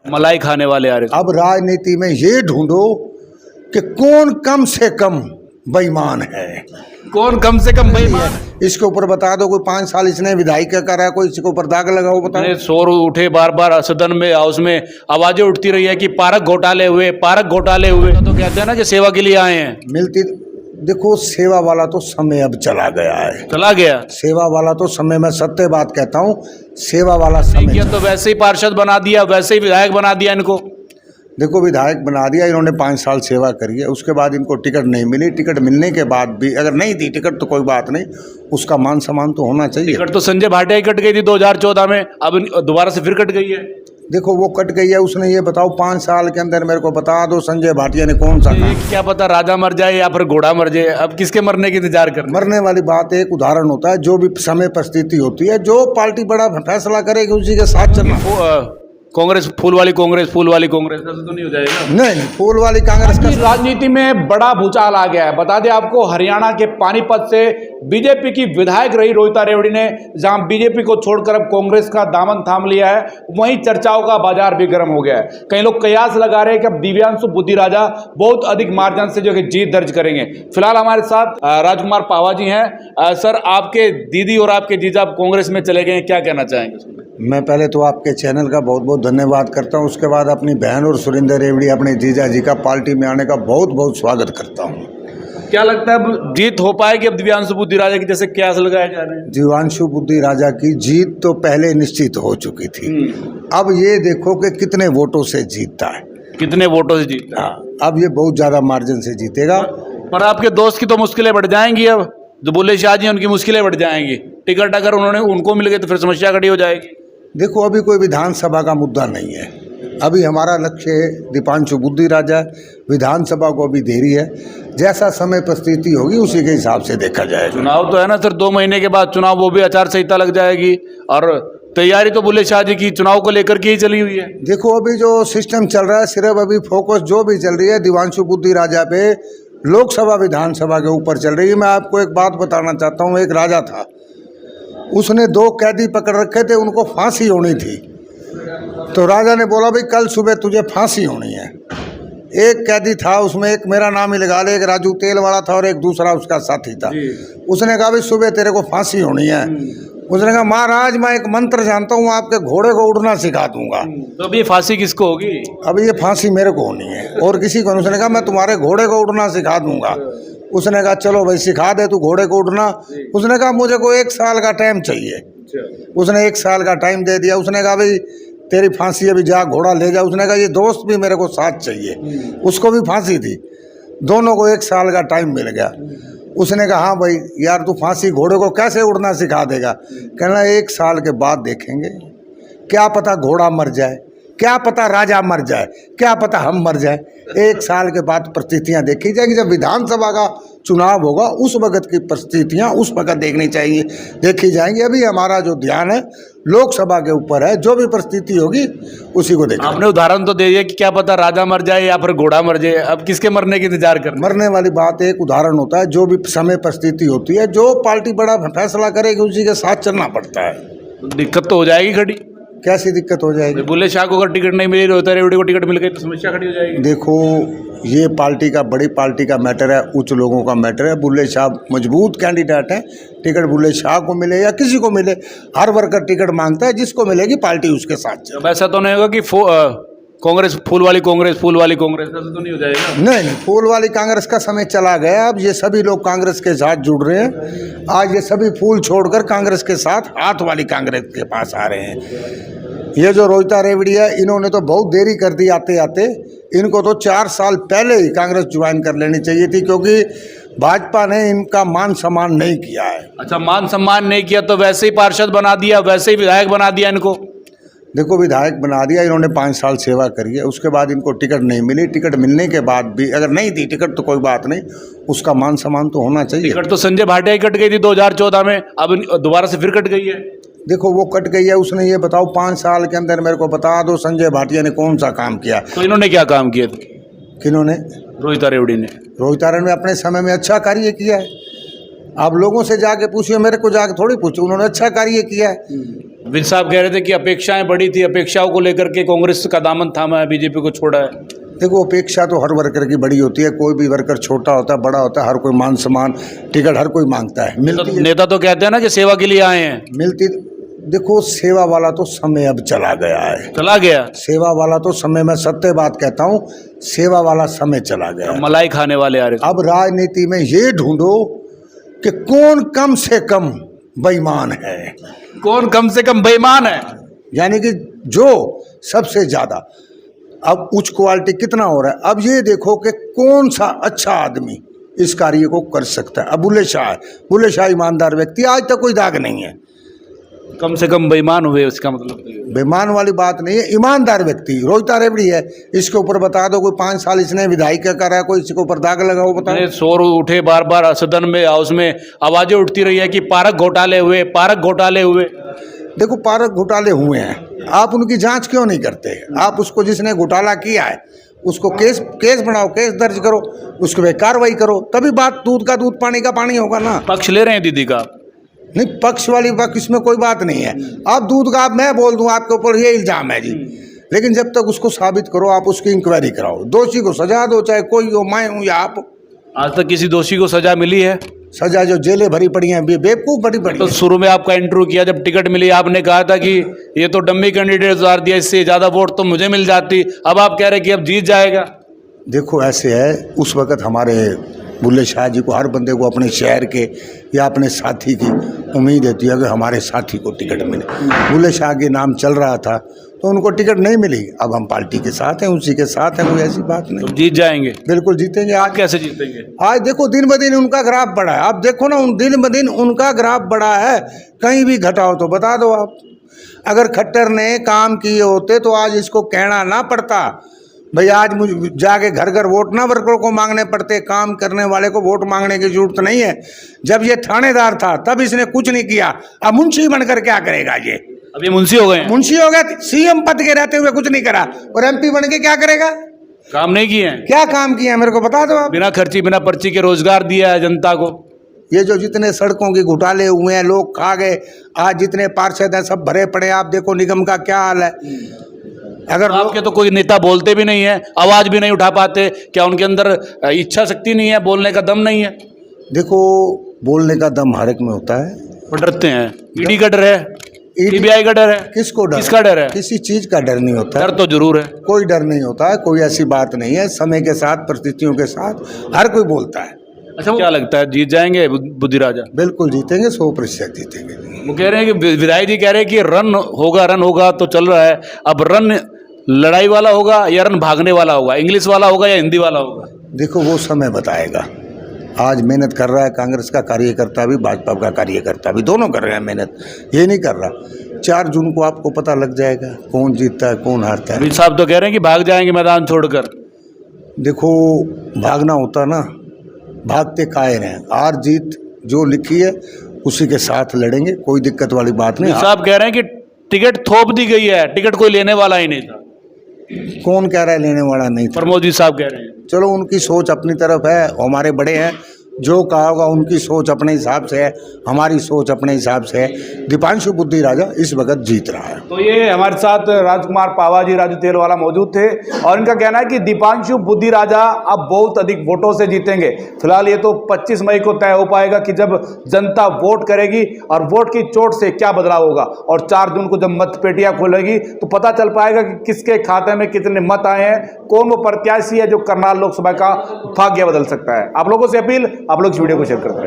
मलाई खाने वाले आ रहे। अब राजनीति में ये ढूंढो कि कौन कम से कम बेईमान है। कौन कम से कम बेईमान? इसके ऊपर बता दो, कोई 5 साल इसने विधायक का करा, कोई इसके ऊपर दाग लगाओ, बताओ। इतने शोर उठे बार बार सदन में, हाउस में आवाजें उठती रही है कि पार्क घोटाले हुए, पार्क घोटाले हुए। तो कहते हैं ना कि सेवा के लिए आए हैं। मिलती देखो, सेवा वाला तो समय अब चला गया है, चला गया। सेवा वाला तो समय, मैं सत्य बात कहता हूँ, सेवा वाला समय। किया तो वैसे ही पार्षद बना दिया, वैसे ही विधायक बना दिया इनको। देखो, विधायक बना दिया, इन्होंने 5 साल सेवा करी है, उसके बाद इनको टिकट नहीं मिली। टिकट मिलने के बाद भी अगर नहीं दी टिकट तो कोई बात नहीं, उसका मान सम्मान तो होना चाहिए। टिकट तो संजय भाटिया की कट गई थी 2014 में, अब दोबारा से फिर कट गई है। देखो, वो कट गई है, उसने ये बताओ 5 साल के अंदर मेरे को बता दो संजय भाटिया ने कौन सा काम। क्या पता राजा मर जाए या फिर घोड़ा मर जाए, अब किसके मरने की इंतजार कर। मरने वाली बात एक उदाहरण होता है, जो भी समय परिस्थिति होती है, जो पार्टी बड़ा फैसला करेगी उसी के साथ चलना। कांग्रेस फूल वाली कांग्रेस, फूल वाली कांग्रेस, ऐसा तो नहीं हो जाएगा। नहीं, फूल वाली कांग्रेस का राजनीति में बड़ा भूचाल आ गया है। बता दें आपको, हरियाणा के पानीपत से बीजेपी की विधायक रही रोहिता रेवड़ी ने जहां बीजेपी को छोड़कर अब कांग्रेस का दामन थाम लिया है, वहीं चर्चाओं का बाजार भी गर्म हो गया है। कई लोग कयास लगा रहे हैं कि अब दिव्यांशु बुद्धि राजा बहुत अधिक मार्जिन से जो है जीत दर्ज करेंगे। फिलहाल हमारे साथ राजकुमार पावा जी हैं। सर, आपके दीदी और आपके जीजा कांग्रेस में चले गए, क्या कहना चाहेंगे? मैं पहले तो आपके चैनल का बहुत बहुत धन्यवाद करता हूं, उसके बाद अपनी बहन और सुरेंद्र रेवड़ी अपने जीजा जी का पार्टी में आने का बहुत बहुत स्वागत करता हूं। क्या लगता है अब जीत हो पाएगी अब दिव्यांशु बुद्धि राजा की, जैसे कयास लगाए जा रहे हैं? दिव्यांशु बुद्धि राजा की जीत तो पहले निश्चित हो चुकी थी। अब ये देखो कि कितने वोटों से जीतता है। कितने वोटों से जीतता है? हाँ, अब ये बहुत ज्यादा मार्जिन से जीतेगा। पर आपके दोस्त की तो मुश्किलें बढ़ जाएंगी। अब जो बुल्ले शाह जी उनकी मुश्किलें बढ़ जाएंगी। टिकट अगर उनको मिल गई तो फिर समस्या खड़ी हो जाएगी। देखो, अभी कोई विधानसभा का मुद्दा नहीं है, अभी हमारा लक्ष्य है दीपांशु बुद्धि राजा। विधानसभा को अभी देरी है, जैसा समय परिस्थिति होगी उसी के हिसाब से देखा जाएगा। चुनाव तो है ना सर, 2 महीने के बाद चुनाव, वो भी आचार संहिता लग जाएगी और तैयारी तो बुल्ले शाह जी की चुनाव को लेकर के ही चली हुई है। देखो, अभी जो सिस्टम चल रहा है, सिर्फ अभी फोकस जो भी चल रही है दिव्यांशु बुद्धि राजा पे, लोकसभा विधानसभा के ऊपर चल रही है। मैं आपको एक बात बताना चाहता हूँ, एक राजा था, उसने 2 कैदी पकड़ रखे थे, उनको फांसी होनी थी। तो राजा ने बोला भाई कल सुबह तुझे फांसी होनी है। एक कैदी था, उसमें एक मेरा नाम ही लगा ले, एक राजू तेल वाला था और एक दूसरा उसका साथी था। उसने कहा भाई सुबह तेरे को फांसी होनी है। उसने कहा महाराज मैं एक मंत्र जानता हूँ, आपके घोड़े को उड़ना सिखा दूंगा। तो अभी फांसी किसको होगी? अब ये फांसी मेरे को होनी है और किसी को। उसने कहा मैं तुम्हारे घोड़े को उड़ना सिखा दूंगा। उसने कहा चलो भाई सिखा दे तू घोड़े को उड़ना। उसने कहा मुझे को 1 साल का टाइम चाहिए। उसने 1 साल का टाइम दे दिया। उसने कहा भाई तेरी फांसी अभी जा, घोड़ा ले जा। उसने कहा ये दोस्त भी मेरे को साथ चाहिए, उसको भी फांसी थी। दोनों को 1 साल का टाइम मिल गया। उसने कहा हाँ भाई यार तू फांसी घोड़े को कैसे उड़ना सिखा देगा? कहना 1 साल के बाद देखेंगे, क्या पता घोड़ा मर जाए, क्या पता राजा मर जाए, क्या पता हम मर जाए। 1 साल के बाद परिस्थितियां देखी जाएंगी। जब विधानसभा का चुनाव होगा उस वक्त की परिस्थितियां उस वक्त देखी जाएंगी। अभी हमारा जो ध्यान है लोकसभा के ऊपर है, जो भी परिस्थिति होगी उसी को देखेंगे। आपने उदाहरण तो दे दिया कि क्या पता राजा मर जाए या फिर घोड़ा मर जाए, अब किसके मरने की इंतजार कर। मरने वाली बात एक उदाहरण होता है, जो भी समय परिस्थिति होती है, जो पार्टी बड़ा फैसला करेगी उसी के साथ चलना पड़ता है। दिक्कत तो हो जाएगी खड़ी। कैसी दिक्कत हो जाएगी? बुल्ले शाह को अगर टिकट नहीं मिली, रोहिता रेवड़ी को टिकट मिल गई तो समस्या खड़ी हो जाएगी। देखो, ये पार्टी का, बड़ी पार्टी का मैटर है, उच्च लोगों का मैटर है। बुल्ले शाह मजबूत कैंडिडेट है, टिकट बुल्ले शाह को मिले या किसी को मिले, हर वर्कर टिकट मांगता है, जिसको मिलेगी पार्टी उसके साथ चले। अब ऐसा तो नहीं होगा कि कांग्रेस फूल वाली कांग्रेस, फूल वाली कांग्रेस, ऐसा तो नहीं हो जाएगा। नहीं, फूल वाली कांग्रेस का समय चला गया। अब ये सभी लोग कांग्रेस के साथ जुड़ रहे हैं। आज ये सभी फूल छोड़कर कांग्रेस के साथ हाथ वाली कांग्रेस के पास आ रहे हैं। ये जो रोहिता रेवड़ी है, इन्होंने तो बहुत देरी कर दी आते आते। इनको तो 4 साल पहले ही कांग्रेस ज्वाइन कर लेनी चाहिए थी, क्योंकि भाजपा ने इनका मान सम्मान नहीं किया है। अच्छा, मान सम्मान नहीं किया तो वैसे ही पार्षद बना दिया, वैसे ही विधायक बना दिया इनको। देखो, विधायक बना दिया, इन्होंने 5 साल सेवा करी है, उसके बाद इनको टिकट नहीं मिली। टिकट मिलने के बाद भी अगर नहीं दी टिकट तो कोई बात नहीं, उसका मान सम्मान तो होना चाहिए। टिकट तो संजय भाटिया की कट गई थी 2014 में, अब दोबारा से फिर कट गई है। देखो, वो कट गई है, उसने ये बताओ 5 साल के अंदर मेरे को बता दो संजय भाटिया ने कौन सा काम किया। तो इन्होंने क्या काम किया? किन्होंने? रोहिता रेवड़ी ने। रोहिता रेवड़ी ने अपने समय में अच्छा कार्य किया है। आप लोगों से जाके पूछिए, मेरे को जाके थोड़ी पूछो, उन्होंने अच्छा कार्य किया है। विज साहब कह रहे थे कि अपेक्षाएं बढ़ी थी, अपेक्षाओं को लेकर के कांग्रेस का दामन थामा है, बीजेपी को छोड़ा है। देखो, अपेक्षा तो हर वर्कर की बड़ी होती है, कोई भी वर्कर छोटा होता है बड़ा होता है, हर कोई मान सम्मान टिकट हर कोई मांगता है, मिलती है। नेता तो कहते हैं ना कि सेवा के लिए आए हैं। मिलती, देखो सेवा वाला तो समय अब चला गया है, चला गया सेवा वाला तो समय, मैं सत्य बात कहता हूँ, सेवा वाला समय चला गया है। मलाई खाने वाले आ रहे। अब राजनीति में ये ढूंढो कि कौन कम से कम बेईमान है, कौन कम से कम बेईमान है, यानी कि जो सबसे ज्यादा। अब उच्च क्वालिटी कितना हो रहा है, अब ये देखो कि कौन सा अच्छा आदमी इस कार्य को कर सकता है। अब बुल्ले शाह ईमानदार व्यक्ति, आज तक कोई दाग नहीं है। कम से कम बेईमान हुए, उसका मतलब बेईमान वाली बात नहीं है, ईमानदार व्यक्ति। रोहिता रेवड़ी है, इसके ऊपर बता दो कोई 5 साल इसने विधायिका करा है, कोई इसके ऊपर दाग लगाओ, बताओ। शोर उठे बार बार सदन में, हाउस में आवाजें उठती रही है कि पारक घोटाले हुए, पारक घोटाले हुए। देखो, पारक घोटाले हुए हैं, आप उनकी जांच क्यों नहीं करते? आप उसको, जिसने घोटाला किया है उसको केस बनाओ, केस दर्ज करो, उसके पे कार्रवाई करो, तभी बात दूध का दूध पानी का पानी होगा ना। पक्ष ले रहे हैं दीदी का? नहीं, पक्ष वाली बात इसमें कोई बात नहीं है। आप दूध का, आप मैं बोल दूं आपके ऊपर ये इल्जाम है जी, लेकिन जब तक उसको साबित करो, आप उसकी इंक्वायरी कराओ, दोषी को सजा दो, चाहे कोई हो, मैं हूं या आप। आज तक किसी दोषी को सजा मिली है? सजा जो जेलें भरी पड़ी हैं, बेवकूफ भरी पड़ी तो हैं। शुरू में आपका इंटरव्यू किया, जब टिकट मिली आपने कहा था कि ये तो डम्मी कैंडिडेट उतार दिया, इससे ज्यादा वोट तो मुझे मिल जाती। अब आप कह रहे हैं कि अब जीत जाएगा। देखो, ऐसे है, उस वक्त हमारे बुल्ले शाह जी को, हर बंदे को अपने शहर के या अपने साथी की उम्मीद होती है कि हमारे साथी को टिकट मिले। बुल्ले शाह के नाम चल रहा था तो उनको टिकट नहीं मिली। अब हम पार्टी के साथ हैं, उसी के साथ हैं, कोई ऐसी बात नहीं। तो जीत जाएंगे? बिल्कुल जीतेंगे। आज कैसे जीतेंगे? आज देखो, दिन ब दिन उनका ग्राफ बढ़ा है। आप देखो ना, दिन ब दिन उनका ग्राफ बढ़ा है, कहीं भी घटाओ तो बता दो आप। अगर खट्टर ने काम किए होते तो आज इसको कहना ना पड़ता भाई, आज मुझे जाके घर घर वोट ना वर्करों को मांगने पड़ते, काम करने वाले को वोट मांगने की जरूरत नहीं है। जब ये थानेदार था तब इसने कुछ नहीं किया, अब मुंशी बनकर क्या करेगा ये? अब ये मुंशी हो गए? मुंशी हो गए, सीएम पद के रहते हुए कुछ नहीं करा, और एमपी बन के क्या करेगा? काम नहीं किए हैं? क्या काम किया मेरे को बता दो आप। बिना खर्ची बिना पर्ची के रोजगार दिया है जनता को। ये जो जितने सड़कों के घोटाले हुए हैं, लोग खा गए, आज जितने पार्षद हैं सब भरे पड़े। आप देखो निगम का क्या हाल है। अगर आपके तो कोई नेता बोलते भी नहीं है, आवाज भी नहीं उठा पाते, क्या उनके अंदर इच्छा शक्ति नहीं है, बोलने का दम नहीं है? देखो, बोलने का दम हर एक में होता है, वो डरते हैं। ईडी का डर है, सीबीआई का डर है। किसको डर? किसका डर है? किसी चीज का डर नहीं होता। डर तो जरूर है। कोई डर नहीं होता है, कोई ऐसी बात नहीं है। समय के साथ, परिस्थितियों के साथ हर कोई बोलता है। अच्छा, क्या लगता है जीत जाएंगे बुद्धि राजा? बिल्कुल जीतेंगे, 100% जीतेंगे। वो कह रहे हैं कि विधायक जी कह रहे हैं कि रन होगा तो चल रहा है। अब रन लड़ाई वाला होगा या रन भागने वाला होगा, इंग्लिश वाला होगा या हिंदी वाला होगा? देखो, वो समय बताएगा। आज मेहनत कर रहा है कांग्रेस का कार्यकर्ता भी, भाजपा का कार्यकर्ता भी, दोनों कर रहे हैं मेहनत, ये नहीं कर रहा। 4 जून को आपको पता लग जाएगा कौन जीतता है कौन हारता है। अमित साहब तो कह रहे हैं कि भाग जाएंगे मैदान छोड़कर। देखो, भागना होता ना, भागते कायर हैं। हार जीत जो लिखी है उसी के साथ लड़ेंगे, कोई दिक्कत वाली बात नहीं। साहब कह रहे हैं कि टिकट थोप दी गई है, टिकट कोई लेने वाला ही नहीं था। कौन कह रहा है लेने वाला नहीं था? प्रमोद जी साहब कह रहे हैं। चलो, उनकी सोच अपनी तरफ है, हमारे बड़े हैं, जो कहा होगा उनकी सोच अपने हिसाब से है, हमारी सोच अपने हिसाब से है। दीपांशु बुद्धि राजा इस वक्त जीत रहा है। तो ये हमारे साथ राजकुमार पावा जी, राजू तेलवाला मौजूद थे, और इनका कहना है कि दीपांशु बुद्धि राजा अब बहुत अधिक वोटों से जीतेंगे। फिलहाल ये तो 25 मई को तय हो पाएगा कि जब जनता वोट करेगी और वोट की चोट से क्या बदलाव होगा, और 4 जून को जब मतपेटियां खोलेगी तो पता चल पाएगा कि किसके खाते में कितने मत आए हैं, कौन वो प्रत्याशी है जो करनाल लोकसभा का भाग्य बदल सकता है। आप लोगों से अपील, आप लोग इस वीडियो को शेयर करते हैं।